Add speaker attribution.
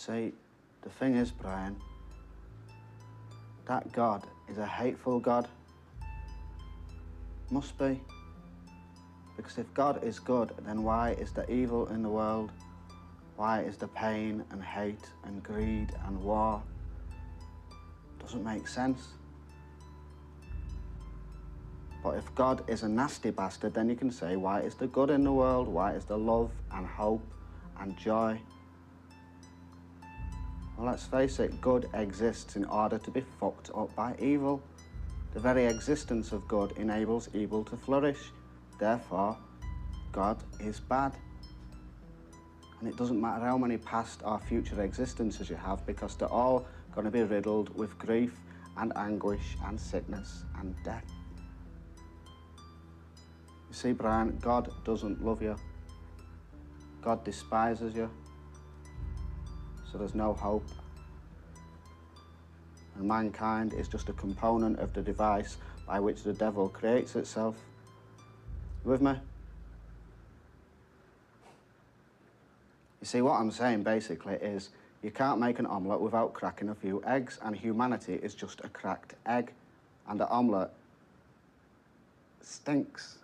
Speaker 1: see, the thing is, Brian, that God is a hateful God. Must be. Because if God is good, then why is there evil in the world? Why is there pain and hate and greed and war? Doesn't make sense. But if God is a nasty bastard, then you can say, why is there good in the world? Why is there love and hope and joy? Well, let's face it, good exists in order to be fucked up by evil. The very existence of good enables evil to flourish. Therefore, God is bad. And it doesn't matter how many past or future existences you have, because they're all going to be riddled with grief and anguish and sickness and death. You see, Brian, God doesn't love you. God despises you. So there's no hope. And mankind is just a component of the device by which the devil creates itself. You with me? You see, what I'm saying basically is you can't make an omelette without cracking a few eggs, and humanity is just a cracked egg. And the omelette stinks.